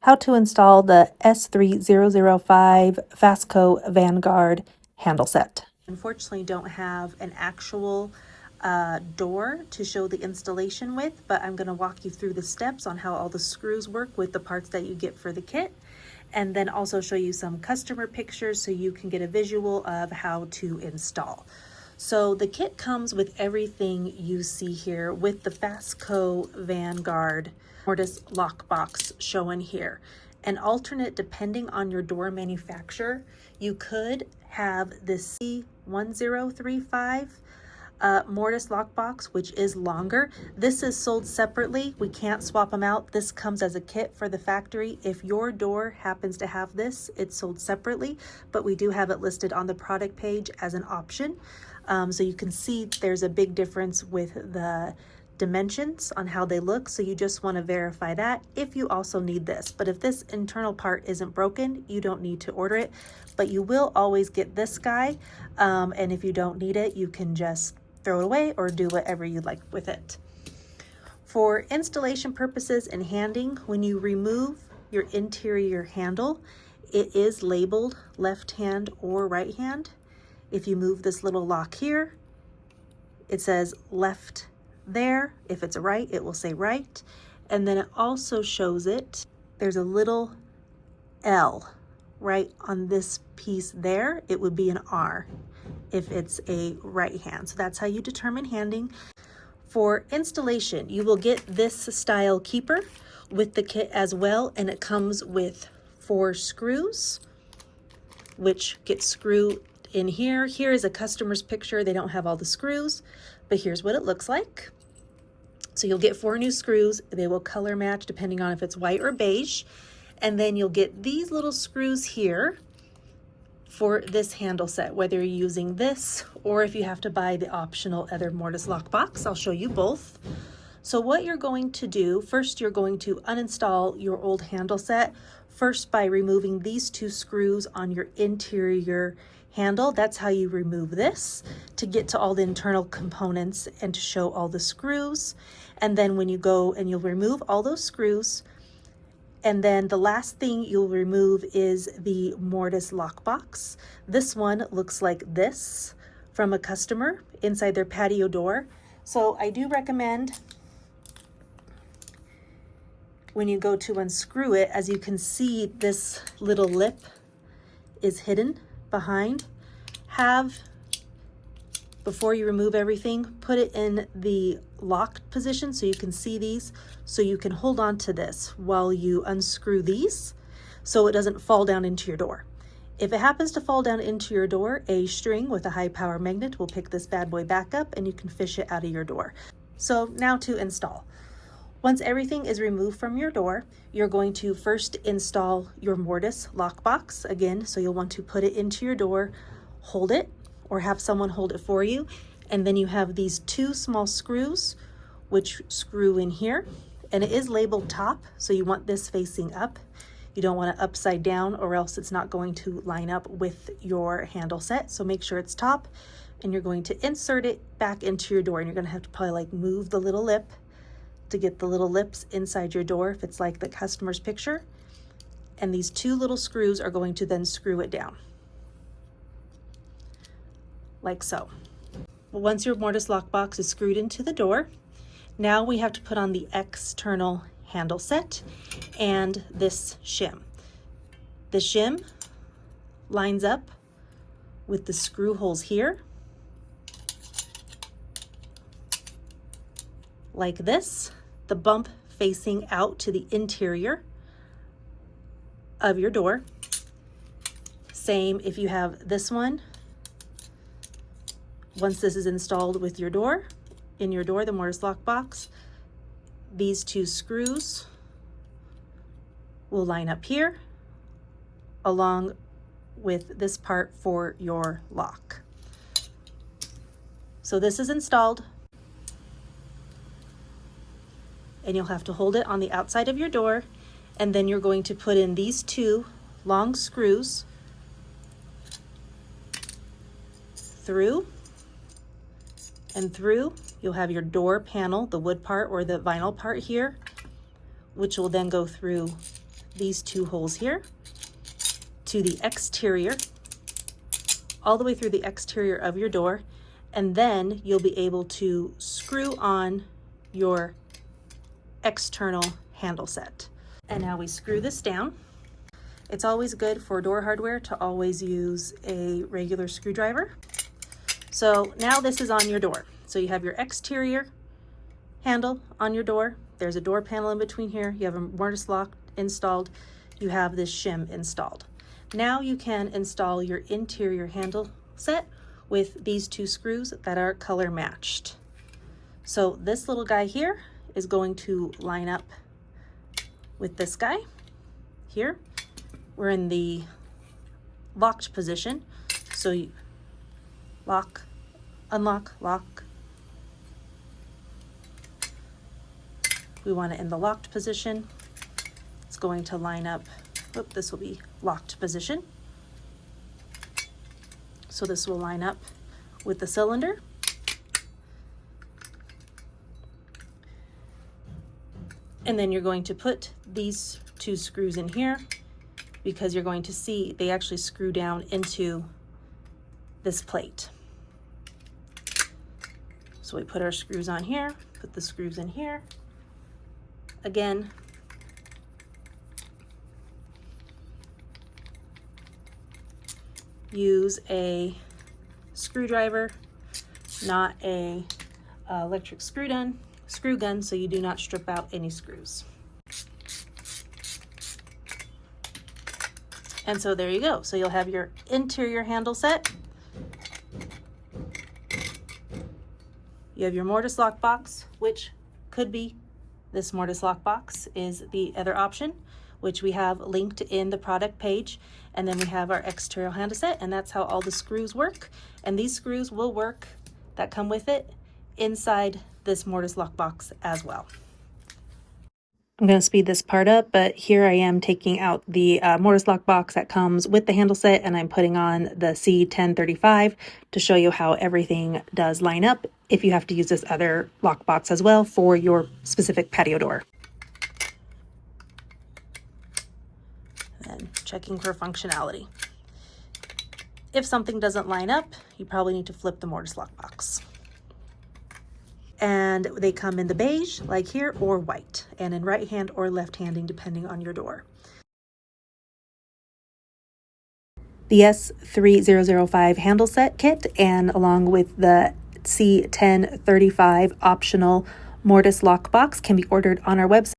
how to install the S3005 Fasco Vanguard handle set. Unfortunately, don't have an actual door to show the installation with, but I'm going to walk you through the steps on how all the screws work with the parts that you get for the kit, and then also show you some customer pictures so you can get a visual of how to install. So the kit comes with everything you see here with the Fasco Vanguard Mortise lockbox shown here. An alternate, depending on your door manufacturer, you could have this S3005 Mortise lockbox, which is longer. This is sold separately. We can't swap them out. This comes as a kit for the factory. If your door happens to have this, it's sold separately, but we do have it listed on the product page as an option. So you can see there's a big difference with the dimensions on how they look. So you just want to verify that if you also need this. But if this internal part isn't broken, you don't need to order it, but you will always get this guy. And if you don't need it, you can just throw it away or do whatever you like with it. For installation purposes and handing, when you remove your interior handle, it is labeled left hand or right hand. If you move this little lock here, it says left there. If it's a right, it will say right. And then it also shows it, there's a little L right on this piece there. It would be an R if it's a right hand. So that's how you determine handing. For installation, you will get this style keeper with the kit as well, and it comes with 4 screws, which get screwed in here. Here is a customer's picture. They don't have all the screws, but here's what it looks like. So you'll get 4 new screws. They will color match depending on if it's white or beige. And then you'll get these little screws here for this handle set, whether you're using this or if you have to buy the optional other Mortise lockbox. I'll show you both. So what you're going to do, first you're going to uninstall your old handle set, first by removing these 2 screws on your interior handle. That's how you remove this, to get to all the internal components and to show all the screws. And then when you go and you'll remove all those screws, and then the last thing you'll remove is the Mortise lockbox. This one looks like this from a customer inside their patio door. So I do recommend when you go to unscrew it, as you can see, this little lip is hidden behind. Before you remove everything, put it in the locked position so you can see these, so you can hold on to this while you unscrew these so it doesn't fall down into your door. If it happens to fall down into your door, a string with a high power magnet will pick this bad boy back up and you can fish it out of your door. So now to install. Once everything is removed from your door, you're going to first install your Mortise lockbox again. So you'll want to put it into your door, hold it, or have someone hold it for you. And then you have these 2 small screws, which screw in here. And it is labeled top, so you want this facing up. You don't want it upside down or else it's not going to line up with your handle set. So make sure it's top, and you're going to insert it back into your door. And you're gonna have to probably like move the little lip to get the little lips inside your door if it's like the customer's picture. And these 2 little screws are going to then screw it down. Like so. Well, once your Mortise lockbox is screwed into the door, now we have to put on the external handle set and this shim. The shim lines up with the screw holes here, like this, the bump facing out to the interior of your door. Same if you have this one. Once this is installed with your door, in your door, the Mortise lockbox, these 2 screws will line up here along with this part for your lock. So this is installed, and you'll have to hold it on the outside of your door, and then you're going to put in these 2 long screws through and through. You'll have your door panel, the wood part or the vinyl part here, which will then go through these two holes here to the exterior, all the way through the exterior of your door, and then you'll be able to screw on your external handle set. And now we screw this down. It's always good for door hardware to always use a regular screwdriver. So now this is on your door. So you have your exterior handle on your door. There's a door panel in between here. You have a mortise lock installed. You have this shim installed. Now you can install your interior handle set with these two screws that are color matched. So this little guy here is going to line up with this guy here. We're in the locked position. So you lock, unlock, lock. We want it in the locked position. It's going to line up, this will be locked position. So this will line up with the cylinder. And then you're going to put these two screws in here because you're going to see they actually screw down into this plate. So we put our screws on here, put the screws in here. Again, use a screwdriver, not a electric screw gun, so you do not strip out any screws. And so there you go. So you'll have your interior handle set. You have your mortise lock box, which could be this mortise lock box is the other option, which we have linked in the product page. And then we have our exterior handle set, and that's how all the screws work. And these screws will work that come with it inside this mortise lock box as well. I'm going to speed this part up, but here I am taking out the mortise lock box that comes with the handle set, and I'm putting on the S3005 to show you how everything does line up if you have to use this other lock box as well for your specific patio door. And checking for functionality. If something doesn't line up, you probably need to flip the mortise lock box. And they come in the beige, like here, or white, and in right hand or left handing, depending on your door. The S3005 handle set kit, and along with the C1035 optional mortise lock box, can be ordered on our website.